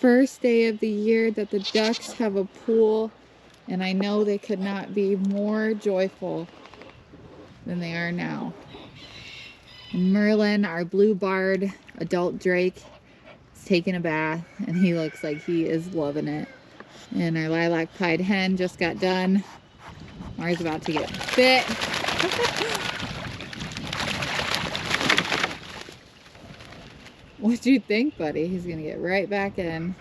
First day of the year that the ducks have a pool, and I know they could not be more joyful than they are now. Merlin, our blue-barred adult drake, is taking a bath, and he looks like he is loving it. And our lilac-pied hen just got done. Mars about to get bit. What'd you think, buddy? He's gonna get right back in.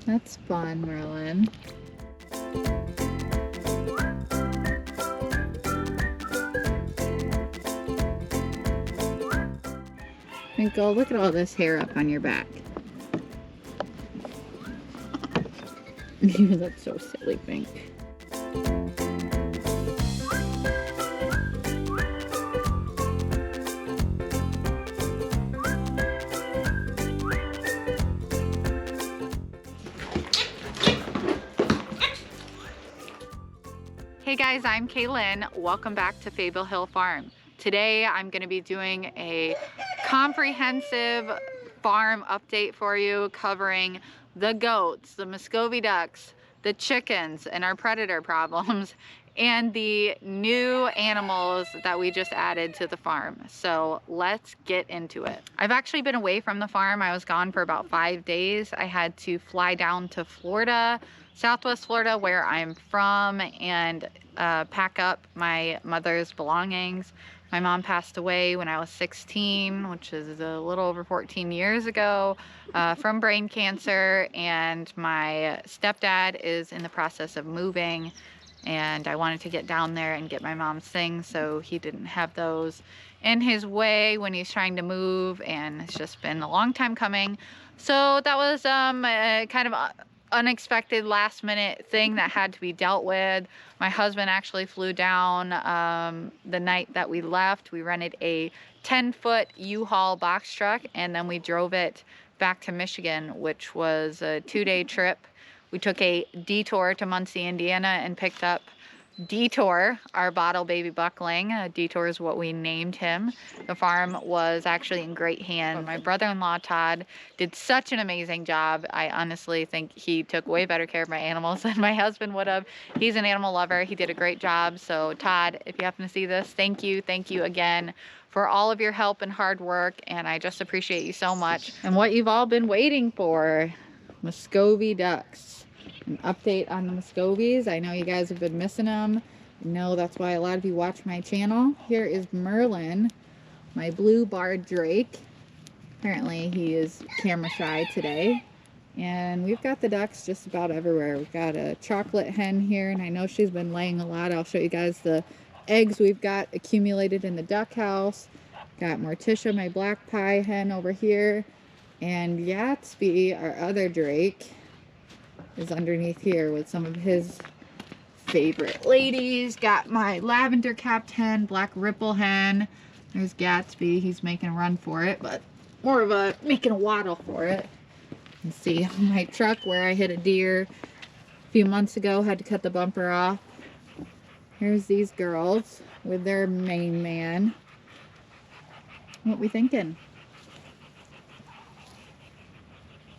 That's fun, Merlin. Twinkle, look at all this hair up on your back. You look so silly, Pink. Hey guys, I'm Kaylyn. Welcome back to Fable Hill Farm. Today I'm going to be doing a comprehensive farm update for you, covering the goats, the Muscovy ducks, the chickens, and our predator problems, and the new animals that we just added to the farm. So let's get into it. I've actually been away from the farm. I was gone for about 5 days. I had to fly down to Florida, Southwest Florida, where I'm from, and pack up my mother's belongings. My mom passed away when I was 16, which is a little over 14 years ago, from brain cancer, and my stepdad is in the process of moving, and I wanted to get down there and get my mom's things so he didn't have those in his way when he's trying to move, and it's just been a long time coming. So that was kind of unexpected last minute thing that had to be dealt with. My husband actually flew down the night that we left. We rented a 10-foot U-Haul box truck, and then we drove it back to Michigan, which was a 2-day trip. We took a detour to Muncie, Indiana, and picked up Detour, our bottle baby buckling. Detour is what we named him. The farm was actually in great hands. My brother-in-law, Todd, did such an amazing job. I honestly think he took way better care of my animals than my husband would have. He's an animal lover. He did a great job. So Todd, if you happen to see this, thank you again for all of your help and hard work, and I just appreciate you so much. And what you've all been waiting for, Muscovy ducks. An update on the Muscovies. I know you guys have been missing them. I know that's why a lot of you watch my channel. Here is Merlin, my blue-barred drake. Apparently he is camera shy today. And we've got the ducks just about everywhere. We've got a chocolate hen here, and I know she's been laying a lot. I'll show you guys the eggs we've got accumulated in the duck house. Got Morticia, my black pie hen, over here. And Yatsby, our other drake, is underneath here with some of his favorite ladies. Got my lavender capped hen, black ripple hen. There's Gatsby. He's making a run for it, but more of a making a waddle for it. You can see my truck where I hit a deer a few months ago, had to cut the bumper off. Here's these girls with their main man. What we thinking?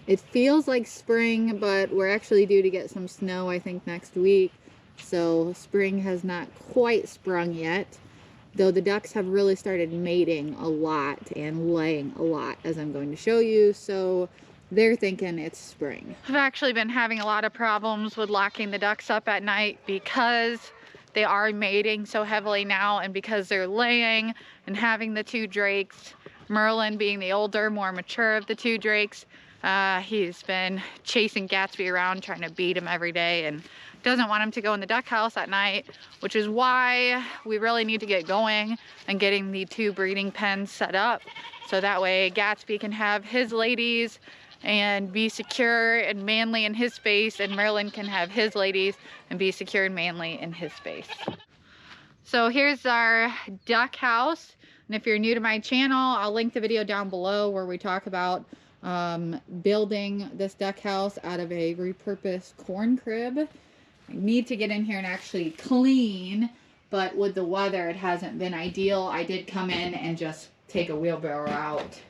It feels like spring, but we're actually due to get some snow, I think, next week. So spring has not quite sprung yet, though the ducks have really started mating a lot and laying a lot, as I'm going to show you. So they're thinking it's spring. I've actually been having a lot of problems with locking the ducks up at night because they are mating so heavily now, and because they're laying and having the 2 drakes, Merlin being the older, more mature of the 2 drakes. He's been chasing Gatsby around, trying to beat him every day, and doesn't want him to go in the duck house at night, which is why we really need to get going and getting the 2 breeding pens set up, so that way Gatsby can have his ladies and be secure and manly in his space, and Merlin can have his ladies and be secure and manly in his space. So here's our duck house, and if you're new to my channel, I'll link the video down below where we talk about building this duck house out of a repurposed corn crib. I need to get in here and actually clean, but with the weather it hasn't been ideal. I did come in and just take a wheelbarrow out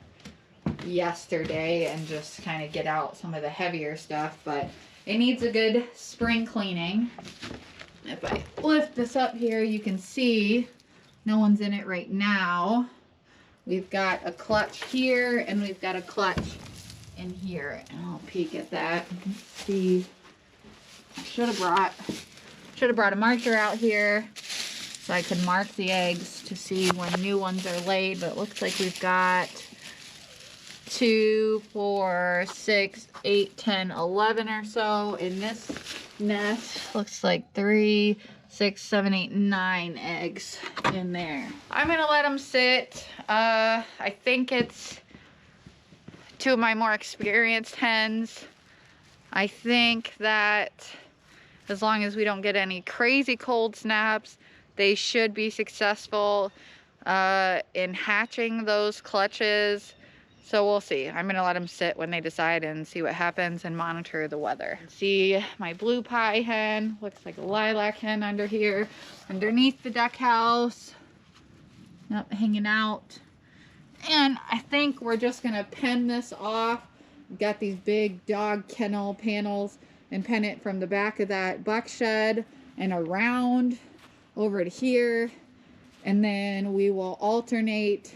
yesterday and just kind of get out some of the heavier stuff, but it needs a good spring cleaning. If I lift this up here, you can see no one's in it right now. We've got a clutch here and we've got a clutch in here, and I'll peek at that. Let's see. I should have brought a marker out here so I could mark the eggs to see when new ones are laid, but it looks like we've got 2, 4, 6, 8, 10, 11 or so in this nest. Looks like 3, 6, 7, 8, 9 eggs in there. I'm gonna let them sit. I think it's 2 of my more experienced hens. I think that as long as we don't get any crazy cold snaps, they should be successful in hatching those clutches. So we'll see. I'm gonna let them sit when they decide and see what happens and monitor the weather. See my blue pie hen, looks like a lilac hen under here, underneath the duck house. Yep, hanging out. And I think we're just gonna pen this off. We've got these big dog kennel panels, and pen it from the back of that buck shed and around over to here. And then we will alternate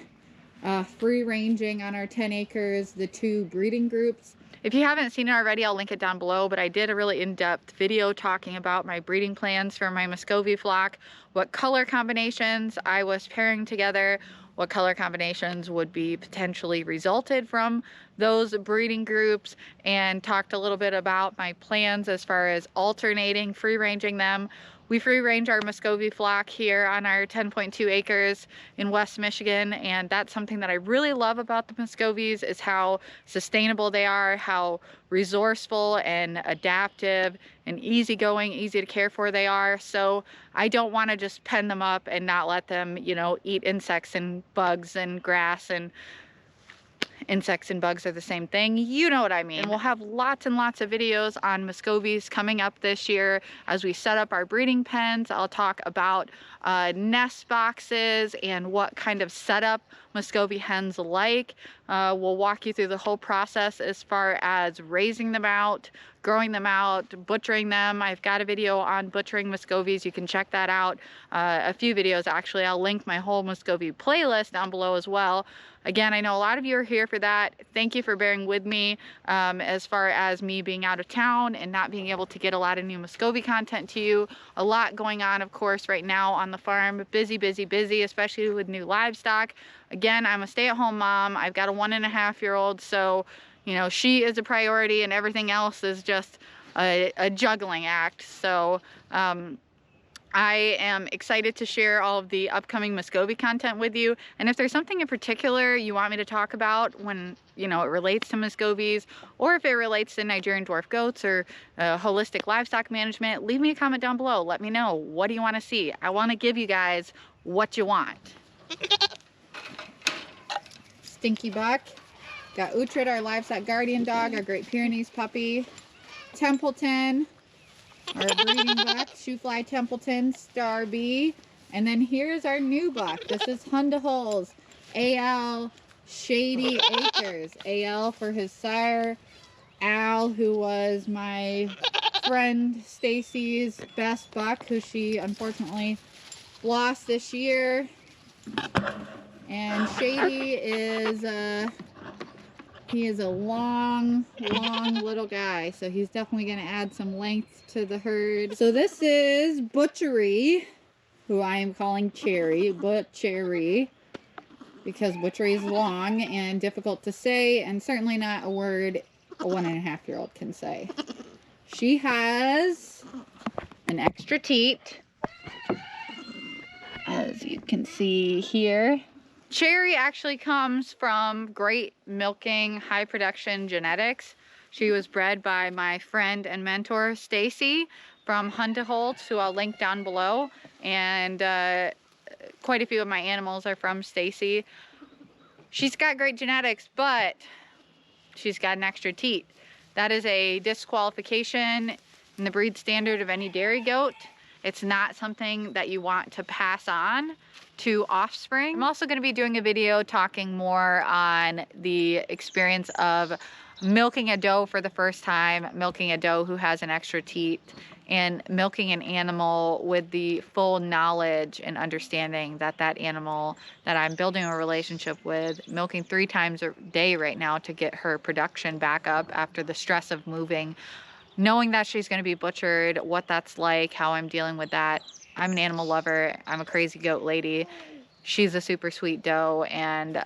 free ranging on our 10 acres, the 2 breeding groups. If you haven't seen it already, I'll link it down below, but I did a really in-depth video talking about my breeding plans for my Muscovy flock, what color combinations I was pairing together, what color combinations would be potentially resulted from those breeding groups, and talked a little bit about my plans as far as alternating, free ranging them. We free range our Muscovy flock here on our 10.2 acres in West Michigan, and that's something that I really love about the Muscovies is how sustainable they are, how resourceful and adaptive and easygoing, easy to care for they are. So I don't want to just pen them up and not let them, you know, eat insects and bugs and grass, and insects and bugs are the same thing. You know what I mean. And we'll have lots and lots of videos on Muscovies coming up this year as we set up our breeding pens. I'll talk about nest boxes and what kind of setup Muscovy hens like. We'll walk you through the whole process as far as raising them out, growing them out, butchering them. I've got a video on butchering Muscovies. You can check that out. A few videos actually. I'll link my whole Muscovy playlist down below as well. Again, I know a lot of you are here for that. Thank you for bearing with me as far as me being out of town and not being able to get a lot of new Muscovy content to you. A lot going on, of course, right now on the farm. Busy, busy, busy, especially with new livestock. Again, I'm a stay-at-home mom. I've got a 1.5-year-old, so you know, she is a priority and everything else is just a juggling act. So I am excited to share all of the upcoming Muscovy content with you. And if there's something in particular you want me to talk about when, you know, it relates to Muscovies, or if it relates to Nigerian Dwarf goats or holistic livestock management, leave me a comment down below. Let me know. What do you want to see? I want to give you guys what you want. Stinky Buck. Got Uhtred, our livestock guardian dog, our Great Pyrenees puppy. Templeton, our breeding buck, Shoefly Templeton, Star B. And then here's our new buck. This is Hundahole's AL Shady Acres. AL for his sire, Al, who was my friend Stacy's best buck, who she unfortunately lost this year. And Shady is he is a long little guy, so he's definitely going to add some length to the herd. So this is Butchery, who I am calling Cherry, Butchery, because Butchery is long and difficult to say, and certainly not a word a 1.5-year-old can say. She has an extra teat, as you can see here. Cherry actually comes from great milking, high production genetics. She was bred by my friend and mentor, Stacy, from Hundaholt, who I'll link down below. And quite a few of my animals are from Stacy. She's got great genetics, but she's got an extra teat. That is a disqualification in the breed standard of any dairy goat. It's not something that you want to pass on to offspring. I'm also going to be doing a video talking more on the experience of milking a doe for the first time, milking a doe who has an extra teat, and milking an animal with the full knowledge and understanding that that animal that I'm building a relationship with, milking 3 times a day right now to get her production back up after the stress of moving, knowing that she's going to be butchered, what that's like, how I'm dealing with that. I'm an animal lover. I'm a crazy goat lady. She's a super sweet doe, and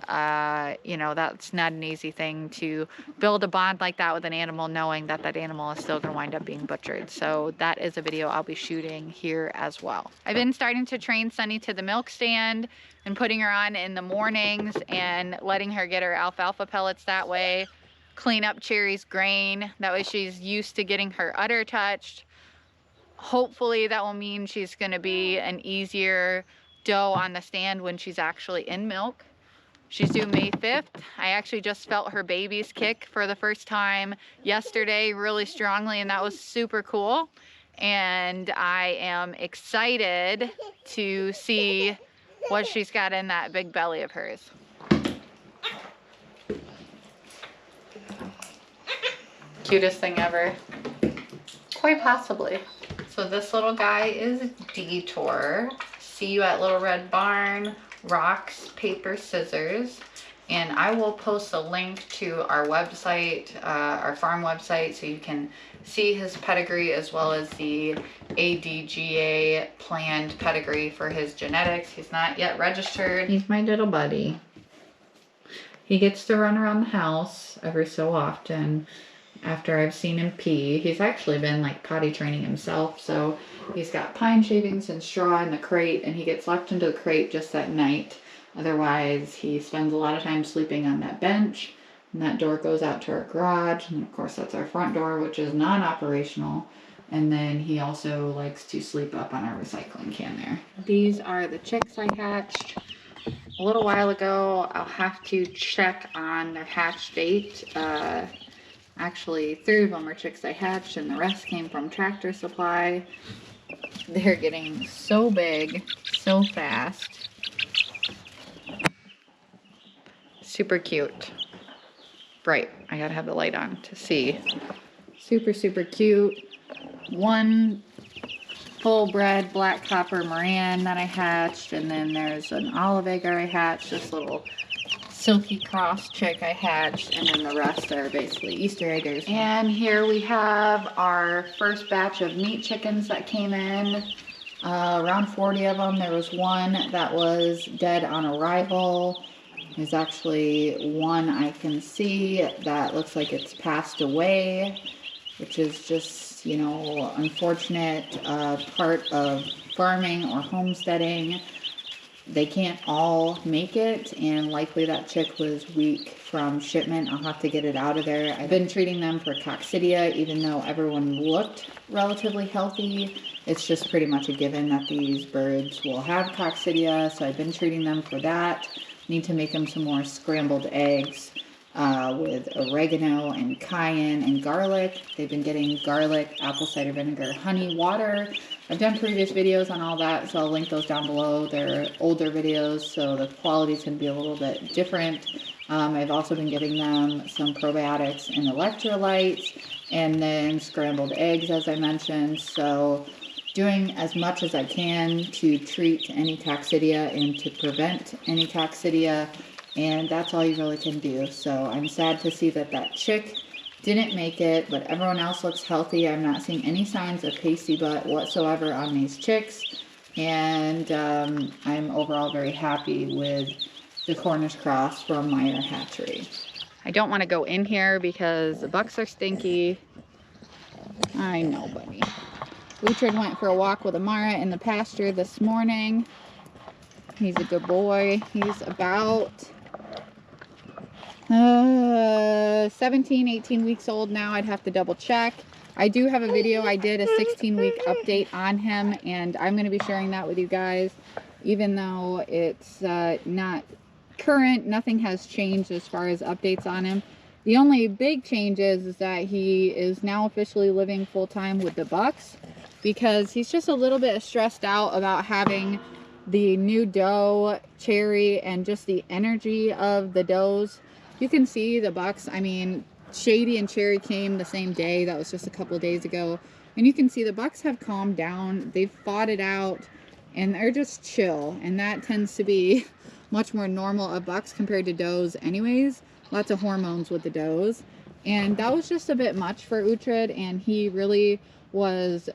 you know, that's not an easy thing to build a bond like that with an animal, knowing that that animal is still going to wind up being butchered. So that is a video I'll be shooting here as well. I've been starting to train Sunny to the milk stand and putting her on in the mornings and letting her get her alfalfa pellets that way, clean up Cherry's grain, that way she's used to getting her udder touched. Hopefully that will mean she's going to be an easier doe on the stand when she's actually in milk. She's due May 5th. I actually just felt her baby's kick for the first time yesterday really strongly, and that was super cool. And I am excited to see what she's got in that big belly of hers. Cutest thing ever. Quite possibly. So this little guy is Detour. See you at Little Red Barn, rocks, paper, scissors. And I will post a link to our website, our farm website, so you can see his pedigree as well as the ADGA planned pedigree for his genetics. He's not yet registered. He's my little buddy. He gets to run around the house every so often after I've seen him pee. He's actually been like potty training himself, so he's got pine shavings and straw in the crate, and he gets left into the crate just at night. Otherwise, he spends a lot of time sleeping on that bench, and that door goes out to our garage, and of course that's our front door, which is non-operational. And then he also likes to sleep up on our recycling can there. These are the chicks I hatched a little while ago. I'll have to check on their hatch date. Actually, 3 of them are chicks I hatched, and the rest came from Tractor Supply. They're getting so big, so fast. Super cute. Bright. I gotta have the light on to see. Super, super cute. One full bred black copper Moran that I hatched, and then there's an olive egger I hatched, this little silky cross chick I hatched, and then the rest are basically Easter eggers. And here we have our first batch of meat chickens that came in, around 40 of them. There was one that was dead on arrival. There's actually one I can see that looks like it's passed away, which is just, you know, unfortunate part of farming or homesteading. They can't all make it, and likely that chick was weak from shipment. I'll have to get it out of there. I've been treating them for coccidia, even though everyone looked relatively healthy. It's just pretty much a given that these birds will have coccidia, so I've been treating them for that. Need to make them some more scrambled eggs with oregano and cayenne and garlic. They've been getting garlic, apple cider vinegar, honey, water. I've done previous videos on all that, so I'll link those down below. They're older videos, so the quality's going to be a little bit different. I've also been giving them some probiotics and electrolytes, and then scrambled eggs, as I mentioned. So doing as much as I can to treat any coccidia and to prevent any coccidia, and that's all you really can do. So I'm sad to see that that chick didn't make it, but everyone else looks healthy. I'm not seeing any signs of pasty butt whatsoever on these chicks, and I'm overall very happy with the Cornish cross from Meyer Hatchery. I don't want to go in here because the bucks are stinky. I know, buddy. Richard went for a walk with Amara in the pasture this morning. He's a good boy. He's about 17, 18 weeks old now. I'd have to double check. I do have a video. I did a 16-week update on him, and I'm going to be sharing that with you guys. Even though it's not current, nothing has changed as far as updates on him. The only big change is that he is now officially living full-time with the bucks, because he's just a little bit stressed out about having the new doe, Cherry, and just the energy of the does. You can see the bucks. I mean, Shady and Cherry came the same day. That was just a couple days ago. And you can see the bucks have calmed down. They've fought it out and they're just chill. And that tends to be much more normal of bucks compared to does anyways. Lots of hormones with the does. And that was just a bit much for Uhtred, and he really was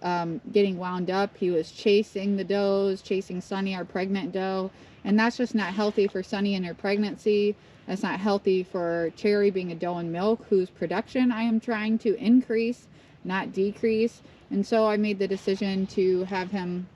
getting wound up. He was chasing the does, chasing Sunny, our pregnant doe, and that's just not healthy for Sunny in her pregnancy. That's not healthy for Cherry being a doe in milk, whose production I am trying to increase, not decrease. And so I made the decision to have him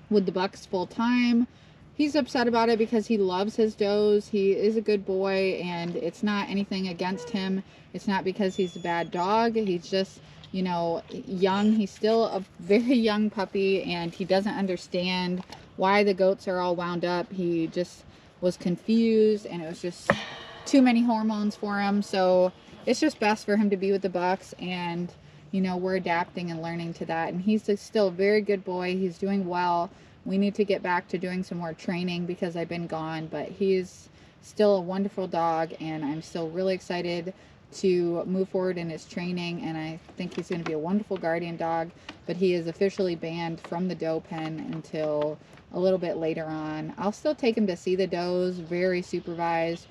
with the bucks full time. He's upset about it because he loves his does. He is a good boy, and it's not anything against him. It's not because he's a bad dog. He's just, you know, young. He's still a very young puppy, and he doesn't understand why the goats are all wound up. He just was confused, and it was just too many hormones for him. So it's just best for him to be with the bucks, and, you know, we're adapting and learning to that. And he's still a very good boy. He's doing well. We need to get back to doing some more training because I've been gone, but he's still a wonderful dog, and I'm still really excited to move forward in his training, and I think he's going to be a wonderful guardian dog. But he is officially banned from the doe pen until a little bit later on. I'll still take him to see the does, very supervised,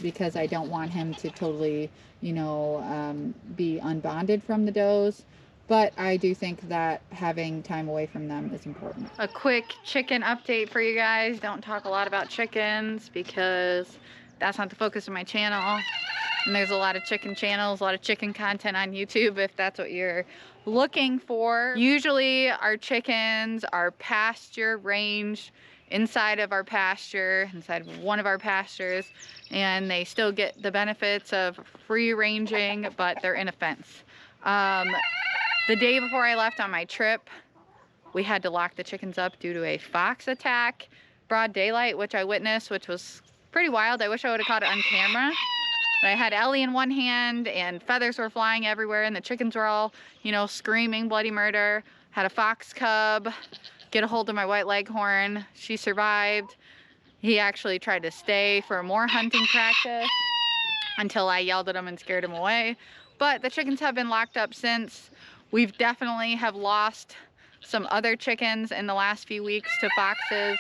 because I don't want him to totally, you know, be unbonded from the does. But I do think that having time away from them is important. A quick chicken update for you guys. Don't talk a lot about chickens because that's not the focus of my channel. And there's a lot of chicken channels, a lot of chicken content on YouTube if that's what you're looking for. Usually our chickens are pasture ranged inside of our pasture, inside of one of our pastures, and they still get the benefits of free ranging, but they're in a fence. The day before I left on my trip, we had to lock the chickens up due to a fox attack, broad daylight, which I witnessed, which was pretty wild. I wish I would have caught it on camera. But I had Ellie in one hand, and feathers were flying everywhere, and the chickens were all, you know, screaming bloody murder. Had a fox cub get a hold of my white leghorn. She survived. He actually tried to stay for more hunting practice until I yelled at him and scared him away. But the chickens have been locked up since. We've definitely have lost some other chickens in the last few weeks to foxes,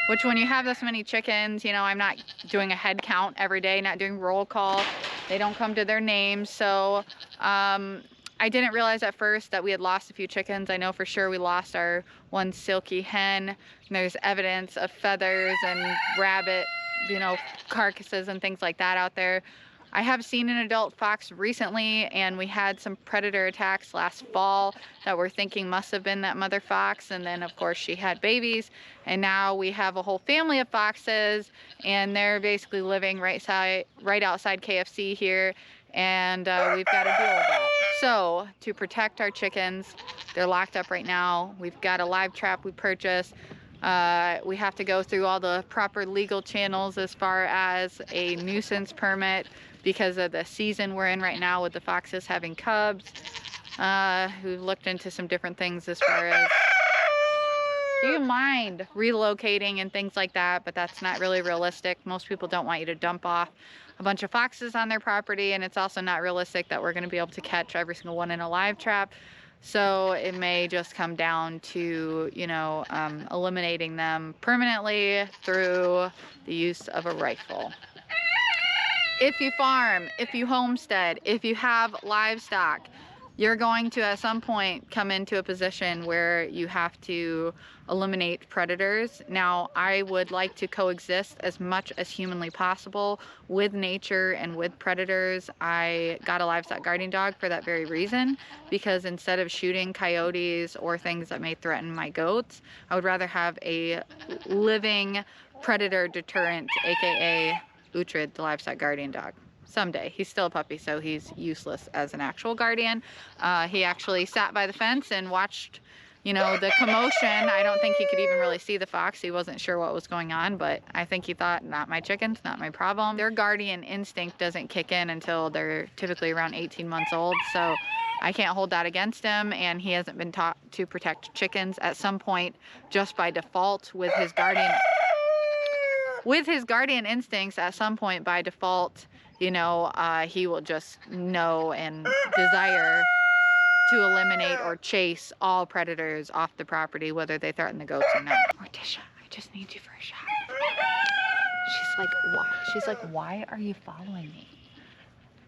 which when you have this many chickens, you know, I'm not doing a head count every day, not doing roll call. They don't come to their names. So I didn't realize at first that we had lost a few chickens. I know for sure we lost our one silky hen. And there's evidence of feathers and rabbit, you know, carcasses and things like that out there. I have seen an adult fox recently, and we had some predator attacks last fall that we're thinking must have been that mother fox, and then of course she had babies, and now we have a whole family of foxes, and they're basically living right outside KFC here, and we've got to deal with that. So to protect our chickens, they're locked up right now. We've got a live trap we purchased. We have to go through all the proper legal channels as far as a nuisance permit because of the season we're in right now with the foxes having cubs. We've looked into some different things as far as, do you mind relocating and things like that, but that's not really realistic. Most people don't want you to dump off a bunch of foxes on their property, and it's also not realistic that we're going to be able to catch every single one in a live trap. So it may just come down to, you know, eliminating them permanently through the use of a rifle. If you farm, if you homestead, if you have livestock, you're going to at some point come into a position where you have to eliminate predators. Now, I would like to coexist as much as humanly possible with nature and with predators. I got a livestock guardian dog for that very reason, because instead of shooting coyotes or things that may threaten my goats, I would rather have a living predator deterrent, aka Uhtred, the livestock guardian dog. Someday. He's still a puppy, so he's useless as an actual guardian. He actually sat by the fence and watched, you know, the commotion, I don't think he could even really see the fox. He wasn't sure what was going on, but I think he thought, not my chickens, not my problem. Their guardian instinct doesn't kick in until they're typically around 18 months old, so I can't hold that against him, and he hasn't been taught to protect chickens. At some point, just by default, with his guardian instincts, at some point by default, you know, he will just know and desire to eliminate or chase all predators off the property, whether they threaten the goats or not. Morticia, I just need you for a shot. She's like, why? She's like, why are you following me?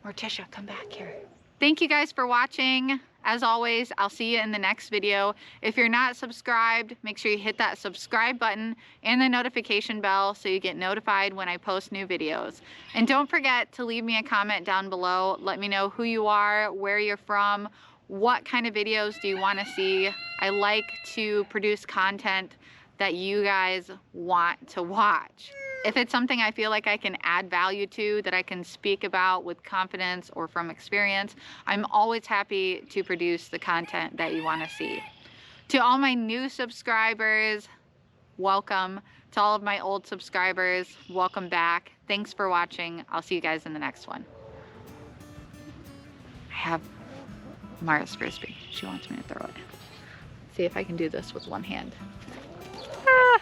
Morticia, come back here. Thank you guys for watching. As always, I'll see you in the next video. If you're not subscribed, make sure you hit that subscribe button and the notification bell so you get notified when I post new videos. And don't forget to leave me a comment down below. Let me know who you are, where you're from, what kind of videos do you want to see. I like to produce content that you guys want to watch. If it's something I feel like I can add value to, that I can speak about with confidence or from experience, I'm always happy to produce the content that you want to see. To all my new subscribers, welcome. To all of my old subscribers, welcome back. Thanks for watching. I'll see you guys in the next one. I have Mara's Frisbee. She wants me to throw it. See if I can do this with one hand. Ah.